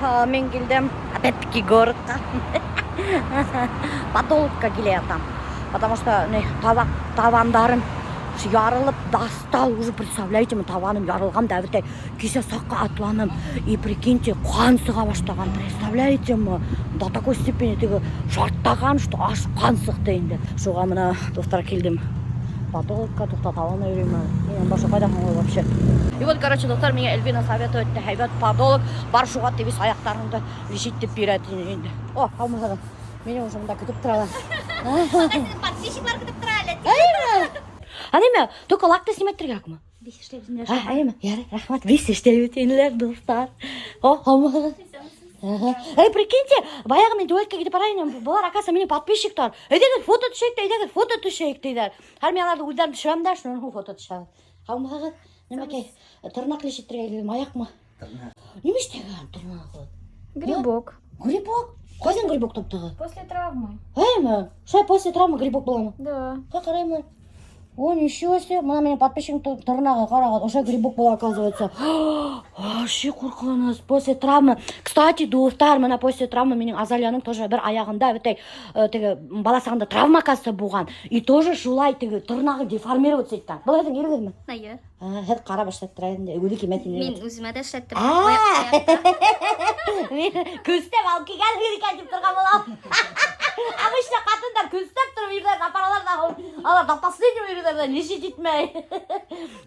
мен келдім опять-таки городқа подолгқа келе жатам, потому что тавандарым ярылып достал уже, представляете, таваным ярылған дәвіртай кесе саққа атланым и прикиньте қан сыға баштаған, представляете ма, до такой степени тегі шарттаған, что аш қан сықты енді. Соға мына достар келдім подолгқа, тоқтат алана үйреймін, мен баша қайдамын ғой вообще. И вот, короче, достар, меня Эльвина советует, хайбат подолг, бар шуға тевес аяқтарыңды лежит деп береді енді. О, қалмағадан, мені уже мұнда күтіп тұралар. Подписчиклар күтіп тұралар. Анеме, только лакты снимать керек ма? Бесіштеп Айма, яры, рахмат, бесіштеп өтенілер, достар. О, қалмағадан. Прикиньте, баяғы мен дуэтке кетіп барайын, бұлар акаса менің подписчиктар. Өйдегі фото түшейік дейдер. Har мен аларды өздерім түшіремін да, шын фото түшірем. Қалмағадан, немеке, тырнақ лешеттірге келдім, аяқ ма? Неме істеген тырнақ? Грибок. Грибок? Қайдан грибок таптығы? После травмы. Айма, шай после травмы грибок бола ма? Да. Қараймын. О, ничего себе, мына менің подписчиктің тырнағы қараған, уже грибок бола, оказывается. Вообще қорқыныз, после травмы. Кстати, достар, мына после травмы менің Азалияның тоже бір аяғында, баласағында травма оказывается болған. И тоже шулай тырнағы деформироваться еттен. Бұл әдің елгіз ме? Найы. Хәд қарап аштаттырайын, өді кеметін. Мен өзіме де шаттым. Көстеп алып келген ерекен деп тұрған болам. Обычно қатындар көстеп тұрып үйірден апаралар алар да последнего үйірден лежит етмей.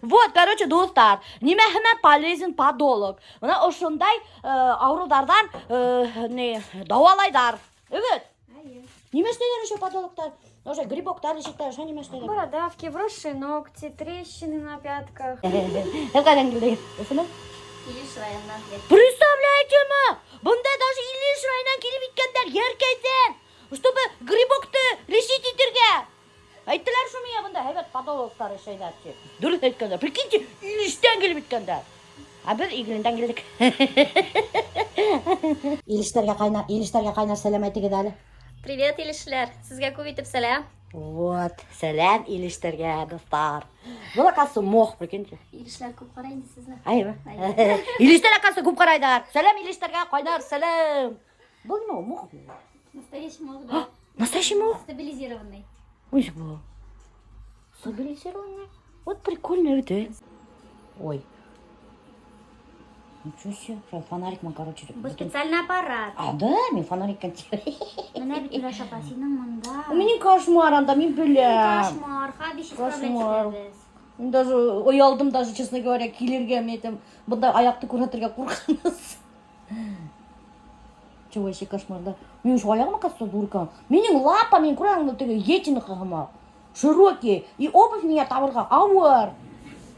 Вот, короче, достар, немәхімен полезен подолог. Мына ошындай аурудардан давалайдар. Evet. Неме істейдер еще подологтар? Уже грибоктар лежиттер, что неме істейдер? Бородавки, вросшие ногти, трещины на пятках. Қайдан келдегі? Осыны? Илиш райондан келді. Представляете ма? Бұнда даже Илиш райондан келіп еткендер еркезден. Чтобы грибокты лечить етерге. Айттылар шу меня бұнда, әбет подологтар ешейдер. Дұрыс еткендер. Прикиньте, Илиштен келіп еткендер. А біз Игілінден келдік. Илиштерге қайнар сәлем айтыгы дәлі. Привет, Илишлер. Сізге көбейтіп сәлем. Вот, сәлем Илиштерге, достар. Бұл ақасы моқ, прикиньте. Илишлер көп қарайды сізді. Айба. Илиштер ақасы көп қарайдар. Сәлем Илиштерге қайнар сәлем. Бұл не моқ? Настоящий мох, да. Настоящий моқ? Стабилизированный. Ой, бұл. Стабилизированный? Вот прикольно это. Ой. Ничего себе, фонарик мы, короче. Бұл специальный аппарат. А, да? Мен фонарик контер. Мына бит Мираш апасының мында. У меня кошмар, анда мен білем. Кошмар, хабиш Кошмар. исправляйся. Мен даже оялдым, даже, честно говоря, келерге метім. Бұнда аяқты көрсетірге қорқыныз. Че, вообще кошмар, да? Мен уж аяғыма қатса дурка. Менің лапа, мен көрәңді тегі етіні қағыма. Широкий. И обувь меня тавырға ауыр.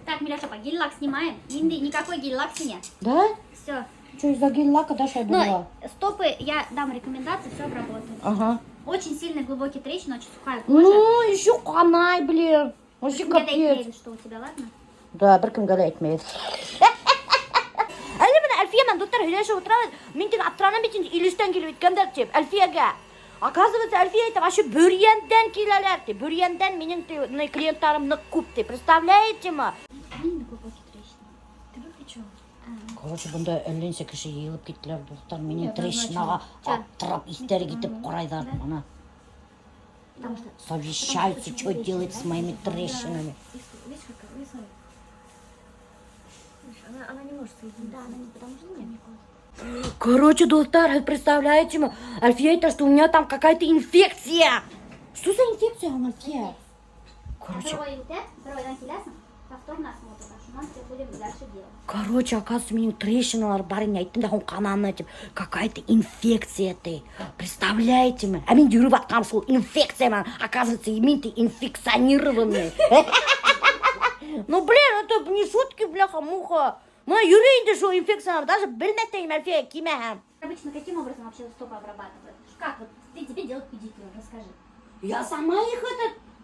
Так, Миляша, гель-лак снимаем. Инды, никакой гель-лак нет. Да? Все. Что из-за гель-лака, да, что я думала? Но стопы я дам рекомендации, все обработаю. Ага. Очень сильные глубокие трещины, очень сухая кожа. Ну, еще канай, блин. Вообще Мне дать капец. верю, что у тебя, ладно? Да, бір кімге де айтмайды. Әлі мені Әлфиямен доттар үйлеші отырады. Мен тегі аптыранам бетін үйлестен келіп еткендер деп, Әлфияға. Оказывается, Әлфия айтып, ашы Бөриянден келелер деп. Бөриянден менің клиенттарым нық көп деп. Представляете ма? Видно глубокие трещины. Ты выключила? Короче, бұнда әлленсе кіші еліп кеттілер достар. Менің трещинаға аттырап, истері кетіп құрайдар. Ана. Совещаются, что делать с моими трещинами. Видишь, какая смотри. Она не может соединиться. Да, она не, потому что нет. Короче, достар, представляете, Альфия, это что у меня там какая-то инфекция. Что за инфекция у Альфия? Короче. Второй вентиляция, повторно осмотр. Мы будем дальше делать. Короче, оказывается, менің трещиналар бар, не айттым да, қананы деп, какая-то инфекция ты. Представляете ме? А мен жүріп атқам сол инфекция ма, оказывается, мен-то инфекционированный. Ну, блин, это не шутки, бляха-муха. Мына жүрейінде шо инфекциялар, даже білметтейм, Альфия, кимәм. Обычно каким образом вообще стопы обрабатывают? Как вот тебе делать педикюр? Расскажи. Я сама их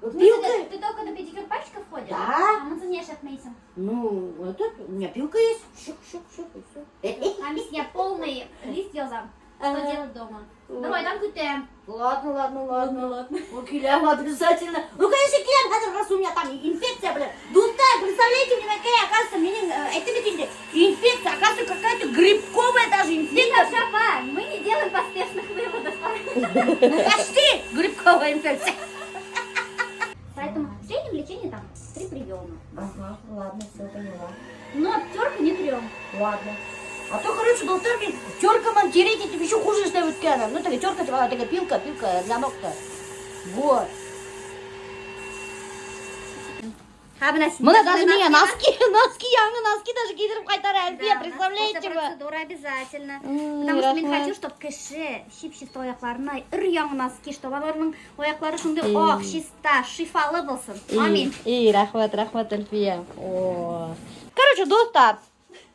Ты только до педикюр пальчиков ходишь? Да. А мы ценешь отметим. Ну, у меня пилка есть. Шук, и все. А мисс, я полный лист язам. Что делать дома? Давай, там кутем. Ладно. Ну, килям обязательно. Ну, конечно, килям надо, раз у меня там инфекция, блин. Дустая, представляете, мне какая, оказывается, инфекция, оказывается, какая-то грибковая даже инфекция. Почти грибковая инфекция. Поэтому среднем лечение там 3 приема. Ага, ладно, все поняла. Но терка не трем. Ладно. А то, короче, доктор теркаман тереть этим еще хуже ставит кэном. Ну, такая терка, такая пилка для ног-то. Вот. Мына даже меня носки яңы носки даже кидіріп қайтар Әлфия, представляете После вы? процедуры обязательно. Потому что я хочу, чтобы кіші шип-шист ояқларына ір-яңы носки, чтобы олардың ояқлары шындай ақ, шиста, шифалы болсын. Амин. Рахмат, Әлфия. Короче, достар,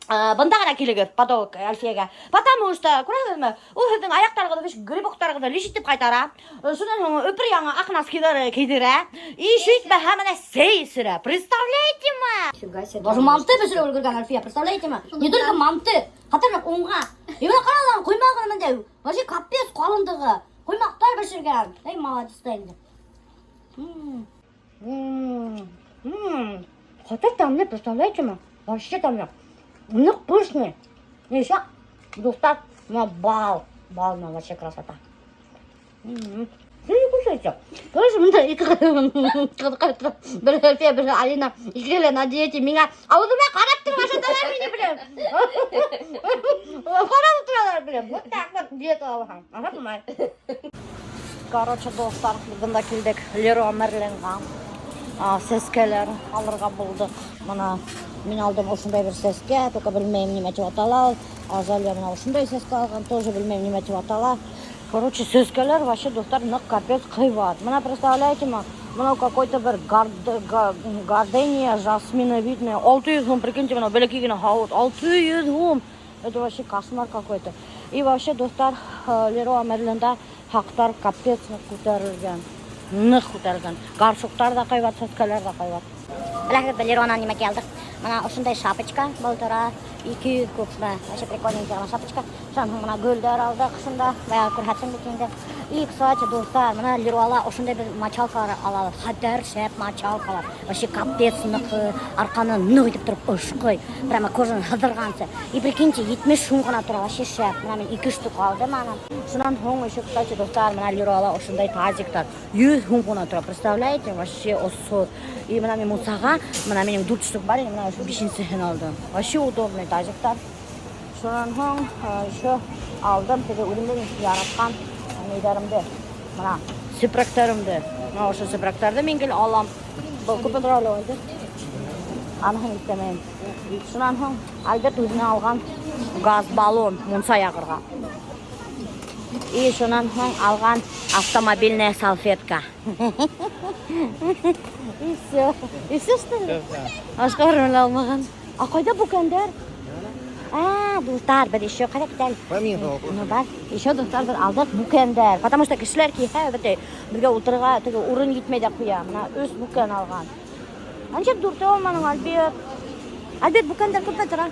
бұнда ғана келігір подолг Әлфияға. Потому что, көресіз ме, ол сіздің аяқтарғыда, грибоқтарғыда лешеттеп қайтара. Содан соң өпір яңы ақ носкилары кидіре. И сөйтпе әміне сей сүрі. Представляете ме? Даже мамты бізір өлгірген Әлфия, представляете ме? Не только мамты, қатарлық оңға. Емін қаралам, қоймағын мінде. Вообще капец қалындығы. Қоймақтар бішірген. Эй, молодец дайынды. Хотя там не, представляете ме? Вообще там не. Ну, пышный. И еще достать на бал. Бал на вообще красота. Вы не кушайте. Короче, мне bir Алина ikili на диете меня. А вот у меня характер ваша дорогие, блин. Характер, блин. Вот так вот диета алған. Ага, понимаю. Короче, достар, бүгінда келдік Леруа Мерленға. Сескелер алырға болдық. Мына мен алдым осындай бір сеске, только білмеймін неме деп аталау. Азалия мына осындай сеске алған, тоже білмеймін неме деп атала. Короче, сескелер вообще достар нық капец қайват. Мына представляете ма? Мына какой-то бір гардения жасминовидная. 600 сом, прикиньте, мына белекигіне хауыт. 600 сом. Это вообще кошмар какой-то. И вообще достар Леруа Мерленда хақтар капец нық көтерілген. Нық көтерілген. Гаршоқтар да қайват, сескелер да қайват. Біләкет Леруанан неме келдік. Мына осындай шапочка болдыра. 200 көпсіна. Вообще прикольненький ана шапочка. Шанның мына гөлдер алдық шында. Бәя көрхәтсің бекенді. И, кстати, достар, мына Леруала осындай бір мачалкалар алады. Хаддар шәп мачалкалар. Вообще капец нық арқаны нық етіп тұрып ұшқой. Прямо кожаны хадырғансы. И прикиньте, 70 шун ғана тұра. Вообще шәп. Мына мен 2 штук алдым ана. Шынан хоң еще, кстати, достар, мына Леруала осындай тазиктар. 100 шун ғана тұра. Представляете? Вообще осы. И мына мен мұсаға, мына менің 4 штук бар. Мына осы 5-сін алдым. Вообще удобный тазиктар. Шынан хоң еще алдым. Теге өлімден яратқан нейдерімді. Мына сүпрактарымды. Мына осы сүпрактарды мен кел алам. Бұл көпі тұралы ойды. Анығын еттемен. Шынан хоң әлбет өзіне алған газ баллон мұнса яғырға. И шынан хоң алған автомобильная салфетка. И все. И все, что ли? Ашқа ұрмыл алмаған. А қайда бүкендер? Достар, бір еще қайда кетел? Ну, бар. Еще достар бір алдық бүкендер. Потому что кішілер кейхе бірге отырға ұрын кетмейді қоя. Мына өз бүкен алған. Аншеп дұрты олманың әлбет. Әлбет бүкендер көпе тұра?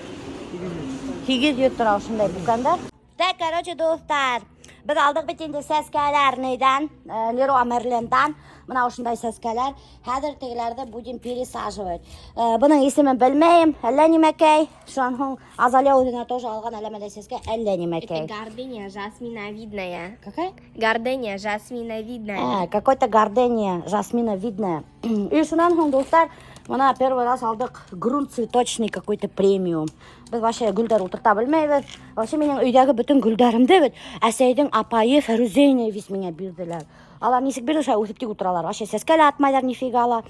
200 ет тұра ұшындай бүкендер. Так, короче, достар. Біз алдық бетенде сәскәлер нейден, Леруа Мерлендан. Мына осындай сәскәлер. Хәзір тегілерді будем пересаживать. Бұның есімін білмейм. Әлі немекей. Шуан хоң Азалия өзіне тоже алған әлемеде сәске. Әлі немекей. Это гардения жасминовидная. Какая? Гардения жасминовидная. Какой-то гардения жасминовидная. И шунан хоң достар, мына первый раз алдық грунт цветочный какой-то премиум. Біз вообще гүлдер ұтырта білмейбіз. Вообще менің үйдегі бүтін гүлдерімді бід. Әсейдің апайы Фәрузейне вис мене берділер. Алар несік берді шай өтіптік ұтыралар. Вообще сәскәлі атмайдар нефига ала.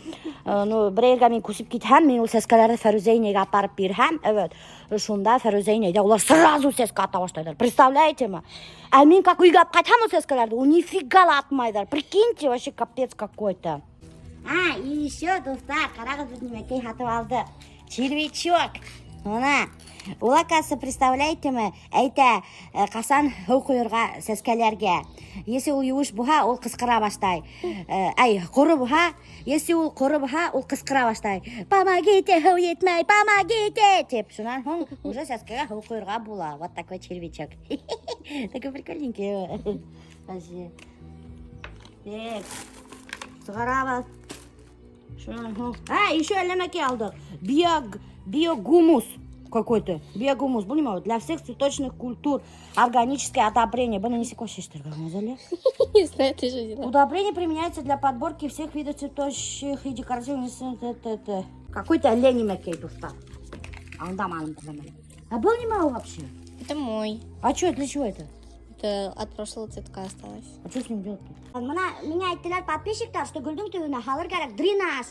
Бір елге мен көсіп кетхем, мен ол сәскәлерді Фәрузейнеге апарып берхем. Evet. Шунда Фәрузейнеде олар сразу сәске ата баштайдар. Представляете ма? А мен как үйге ап қайтам ол сәскәлерді, ол нефига атмайдар. Прикиньте, вообще капец какой-то. И еще, достар, қарағыз біз немекей хатып алды. Червячок. Ona, улакасы, представляете ме, әйті қасан хау қойырға сәскәлерге. Если ол юыш бұға, ол қысқыра баштай. Қоры бұға, если ол қоры бұға, ол қысқыра баштай. Помогите, хау етмей, помогите! Теп, шунан хоң, уже сәскәге хау қойырға бұла. Вот такой червячок. Такой прикольненький. Так, сұғара бас. Шунан хоң. Еще әлемеке алдық. Биогумус. какой-то. Бегумус, понимаешь, для всех цветочных культур. Органическое одобрение. Бана не секу Не знаю, ты же взяла. Удобрение применяется для подборки всех видов цветущих и декоративных. Какой-то олень макей туфта. А он там А был не мало вообще? Это мой. А что, для чего это? Это от прошлого цветка осталось. А что с ним делать-то? Меня айтылар подписчиктар, что гүлдің түбіне халыр керек дренаж.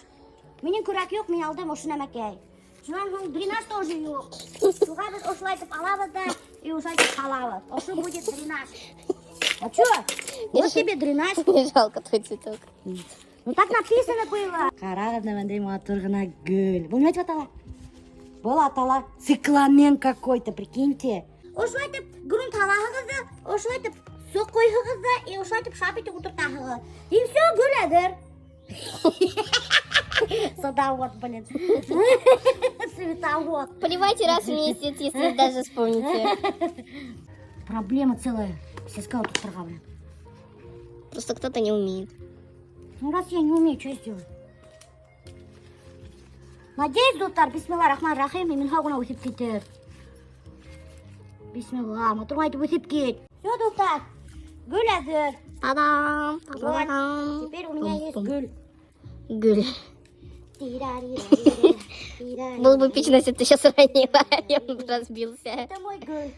Менің күрек yok, мен алдым ошына мәкей. Шунан соң дренаж тоже yok. Суға біз осылайтып алабыз да и осылайтып қалабыз. Ошы будет дренаж. А что? Вот тебе дренаж. Мне жалко твой цветок. Ну так написано было. Қарағыз мындай матурғына гүл. Бұл не айтып атала? Бұл атала цикламен какой-то, прикиньте. Осылайтып грунт алағызды, осылайтып су қойғызды, и осылайтып шапеті отыртағызды. И все, гүл әдір. Садовод, блин. Цветовод. Поливайте раз в месяц, если даже вспомните. Проблема целая. Сельская отыртырға, блин. Просто кто-то не умеет. Ну раз я не умею, что сделать? Надеюсь, доктор, бисмилла рахман рахим, и минхагуна өсіп кетер. Бисмилла, матурға айтып өсіп кет. Все, доктор, гүл әзір. Та-дам! Вот, теперь у меня есть гүл. Гуль. Было бы эпично, если ты сейчас ранила, я бы разбился. Это мой гүл.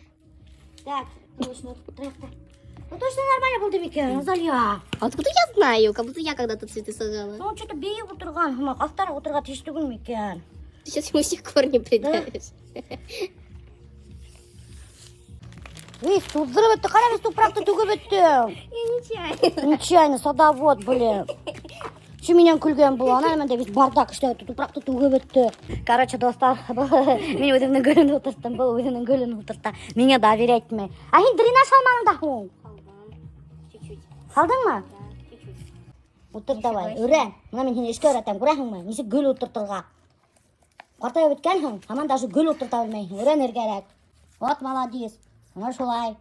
Так, точно, трактор. Ну точно нормально был демекен, Назалья. А откуда я знаю? Как будто я когда-то цветы сажала. Ну он что-то бейіп отырған, ақтар отырға тештігін мекен. Ты сейчас ему сих корни придавишь. Эй, су взрыв, ты қарап, топырақты төгіп өттің. Я нечаянно. Нечаянно, садовод, блин. Что меня күлген бұл, ана мен де весь бардак іштеп топырақты төгіп өтті. Короче, достар, мен өзімнің гүлін отырстым, бұл өзімнің гүлін отырсты. Меня доверять ме. А сен дренаж алмадың да хуң? Чуть-чуть. Қалдың ма? Да, чуть-чуть. Отыр давай, өрен. Мына мен сені ішкі өретем, көресің ме? Несі гүл отыртырға. Қартайып өткенсің, аман даже гүл отырта білмейсің. Өрен еркерек. Вот молодец. Ана шулай.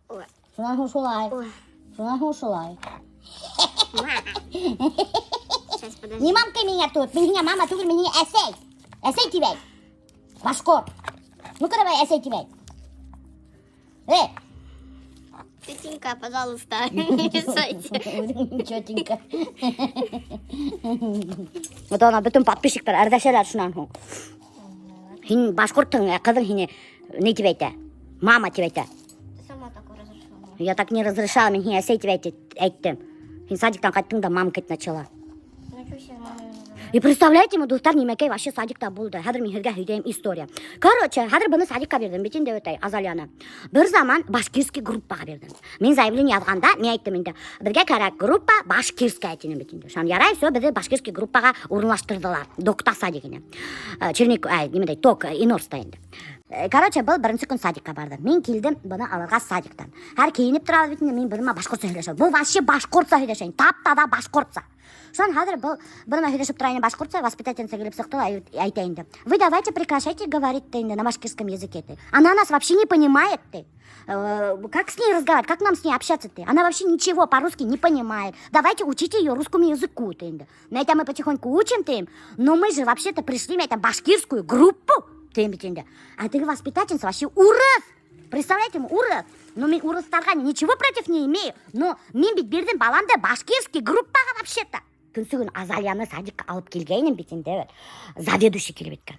Ой. Шунан соң шулай. Ой. Шунан соң шулай. Сейчас, подожди. Не мамка меня тут, меня мама тут, меня эсей. Эсей тебе. Башкор. Ну-ка давай эсей тебе. Тетенька, пожалуйста, не мешайте. Четенько. Вот она bütün подписчиктар әрдәшәләр шунан соң. Син башкорттың, кызың сине не тебе әйтә? Мама тебе әйтә. Ты сама такое разрешила. Я так не разрешала, мен сине әсей тебе әйттем. Син садиктан кайттың да мамкать начала. Ну что сейчас, мама? И представляете, мы достар немекей вообще садикта болды. Хәдір мен хізге хүйдейм история. Короче, хәдір бұны садикка бердім, бетін де өтәй, Азалияны. Бір заман башкирский группаға бердім. Мен заявление язғанда, мен айттым енді, бірге кәрәк группа башкирская айтыны бетін де. Шан ярай, все, бізді башкирский группаға орынлаштырдылар. Доктаса дегені. Черник, немедей, ток, инорста енді. Короче, бұл бірінші күн садикка барды. Мен келдім бұны алырға садиктан. Әр кейініп тұрады бетінде, мен біріма башқұртса сөйлеші. Бұл вообще башқұртса сөйлешейін. Тап-тада башқұртса. Шан хадыр был біріма сөйлешіп тұрайын башқұртса, воспитательница келіп сықтыла айтайынды. Вы давайте прекращайте говорить на башкирском языке. Она нас вообще не понимает. Как с ней разговаривать, как нам с ней общаться? Она вообще ничего по-русски не понимает. Давайте учите ее русскому языку. На это мы потихоньку учим, но мы же вообще-то пришли на башкирскую группу. А ты воспитательница вообще урыс. Представляете, урыс. Но мен урыстарға ничего против не имею. Но мен бит бердім баламды башкирский группаға вообще-то. Күнсігін Азалияны садикқа алып келгенім бетінде заведующий келіп еткен.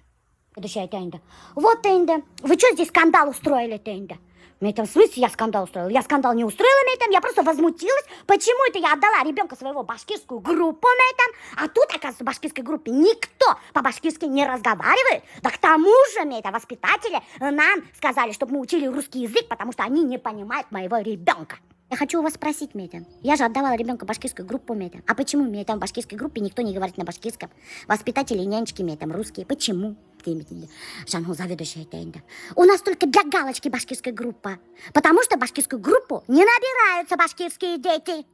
Заведующий айтайынды. Вот енді, вы что здесь скандал устроили енді? Мен айтам, в смысле я скандал устроила? Я скандал не устроила, мен айтам, я просто возмутилась. Почему это я отдала ребенка своего башкирскую группу, мен айтам, а тут, оказывается, в башкирской группе никто по-башкирски не разговаривает. Да к тому же, мен айтам, воспитатели нам сказали, чтобы мы учили русский язык, потому что они не понимают моего ребенка. Я хочу у вас спросить, Медя. Я же отдавала ребенка в башкирскую группу, Медя. А почему, Медя, в башкирской группе никто не говорит на башкирском? Воспитатели и нянечки, Медя, русские. Почему? Шангу заведующая это. У нас только для галочки башкирская группа. Потому что в башкирскую группу не набираются башкирские дети.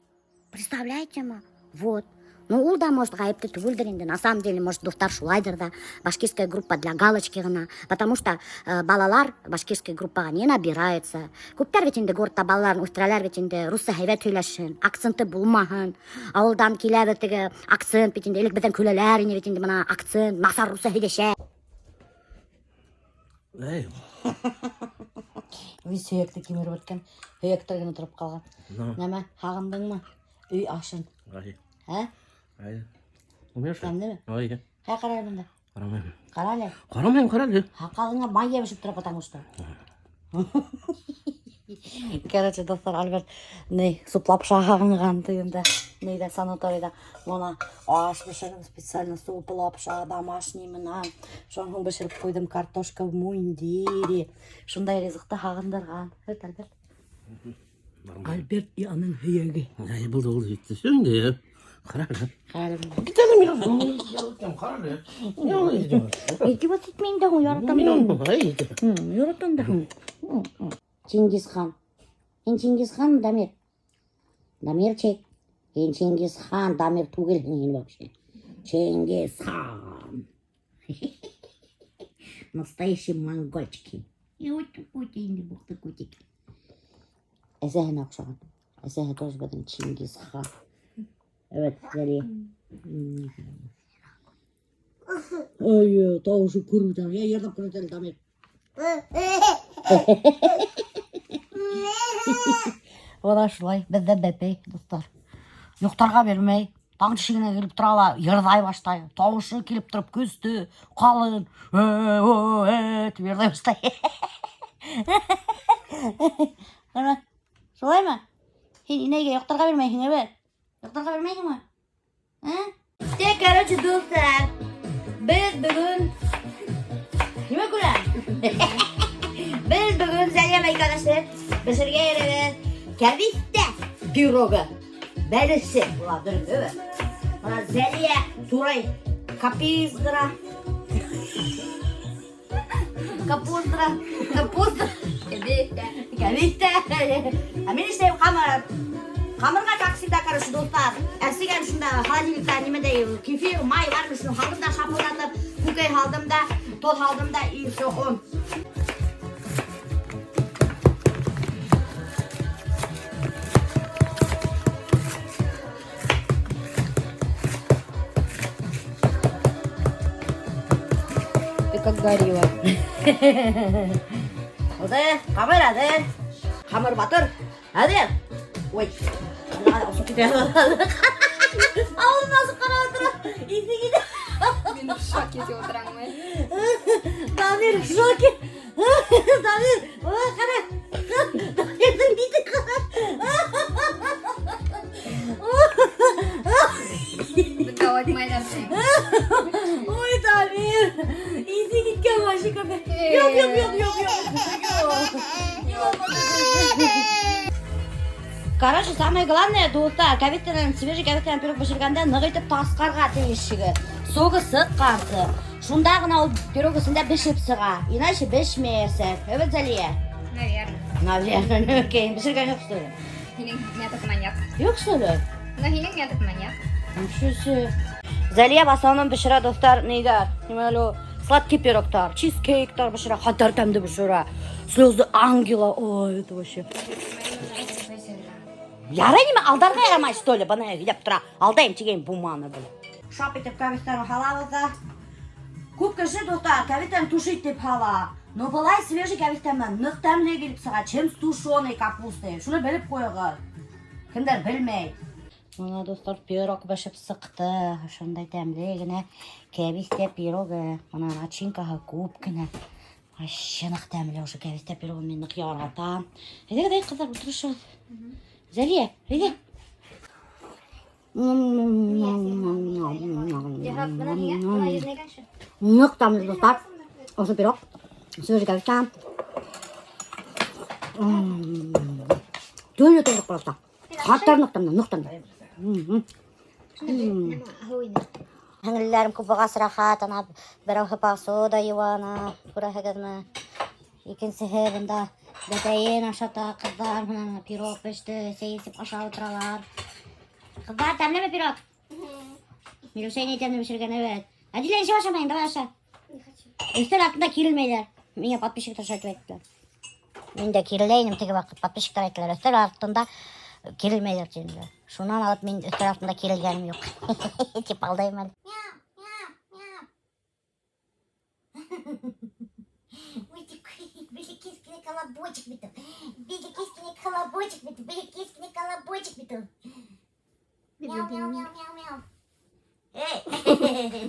Представляете, ма? Вот. Ну, ул да, может, гайыпты түгілдір енді. На самом деле, может, достар шулайдыр да. Башкирская группа для галочки ғана. Потому что балалар башкирской группаға не набирается. Көптер бет енді гортта балаларын өстірәлер бет енді русса хәйбәт сөйләшін, акценты булмаһын. Ауылдан келә бетігі акцент бет енді, елік бітен көләләр бет енді мына акцент, масар русса хейдеше. Ей, Үй сүйекті кеміріп өткен. Өйектірген отырып қалған. no. Неме, хағындың ма? Үй ашын. Ay, Ә? ay. Умеешь? Кәмді ме? Ay, Қай қарай мұнда? қарамаймын. Қарайлы. Қарамаймын. Хақалыңа май ебішіп тұра, потому что. Короче, достар, Альберт, суплап шағанған түйімді. Нейді санаторийда. Оны аш бішірім специально суплап ша, домашний мына. Шоңғын бішіріп қойдым картошка в мундире. Шындай ризықты хағындырған. Өт, Альберт. Альберт и аның хүйеге. Ay, бұл жетті. Сөнде, ya. Қарады. Қарайлы. Кетені мен қарады. Eki bat etmeyin de yaratam. Ay, Yaratam da. Çingiz Han. En Çingiz Han mı Damir? Damir çek. En Çingiz Han. Damir Tugel yeni вообще. Çingiz Han. Настоящий монгольчики. И вот инди бухты кутики. Эсэхэ окшаған. Эсэхэ тоже بدن Çingiz Han. Evet, Zeliye. Ay, tavuşu kurudan. Ya yerden kurudan Damir. Ода шулай, бізді бәпей, достар. Жоқтарға бермей, таң ішігіне келіп тұрала, ердай баштай. Тауышы келіп тұрып көзді, қалын, деп ердай баштай. Шулай ма? Неге жоқтарға бермейсің, әбет? Жоқтарға бермейсің ма? Короче, достар, біз бүгін... Неме көрем? Biz bugün Zeliye arkadaşlar pişirge yerimiz kebiste pirogu. Belirsi. Ulan durun değil mi? Bana Zeliye Turay kapizdıra. Kapuzdıra. Kebiste. Amin işte kamırga taksida karışı dostlar. Eskiden şunda halilikler nimede kefir may varmış. Haldım da şapırdatıp kukay haldım da toz haldım da iyi soğun. Как горилла. Оды, қамыр әді. Қамыр батыр. Әді. Ой. Ауылын насып қара отыра. Иді кеді. Мен в шоке ете отырамын. Дамир, в шоке. Дамир, ой, қара. Дамирдің бейті қара. Бітауат майдапсың. Ой, Дамир. Иді кеткен маши көпе. Короче, самое главное, достар, свежий кәбеттен пирог пішіргенде нығайтып тасқарға тейішігі. Соғы сыққансы. Шунда ғына ол пирогысында бішіп сыға. Иначе бішмейсің. Өбіт Зәлия? Наверное. Кейін пішірген жоқ сөйлі. Хинең метод маньяк. Жоқ сөйлі. Но хинең метод маньяк. Ничего. Зәлия в основном пішірі достар нейдер. Сладкий пирогтар, чизкейктар пішірі, қатар тәмді пішірі. Слезы ангела. Ой, это вообще. Ярай неме алдарға ярамай, что ли, бана елеп тұра. Алдайым тегейм буманы бұл. Шап етіп кәбістері халавызда. Көп кіші достар, кәбістен тушит деп хала. Но былай свежий кәбістемен нық тәмле келіп сыға, чем с тушеной капустой. Шуны біліп қойығыр. Кімдер білмей. Мына достар пирог бішіп сықты. Шындай тәмлегіне кәбісте пирогы. Мына начинкаға көп кіне. Вообще нық тәмле уже кәбісте пирогы мен нық яратам. Әйде қыздар отырышы. Зәлия, әйде. Нық тәмле достар. Осы пирог. Свежий кәбісте. Түйіне тұрдық просто. Қаттар нық тәмле. Әңгілерім көп бағасы рахат, ана бірі посуда юана, күрәхігізмі. Екіншісі бұнда бәтәйен ашата қыздар, мұнан пирог пішті, сейсіп аша отыралар. Қыздар, тәмлі ме пирог? Милушей тәмлі пішірген, evet. Әділен ше ашамайын, давай аша. Үстер артында керілмейлер. Мене подписчиктар шайтып әйттілер. Мен де керілейінім, тегі бақыт подписчиктар әйттілер. Үстер артында керілмейлер деймді. Шунан алып мен үстер артында керілгенім жоқ. Теп алдайым әлі. Ой, колобочек биту. Беги кискине колобочек биту. Беги кискине колобочек биту. Мяу, мяу, мяу, мяу, мяу. Эй!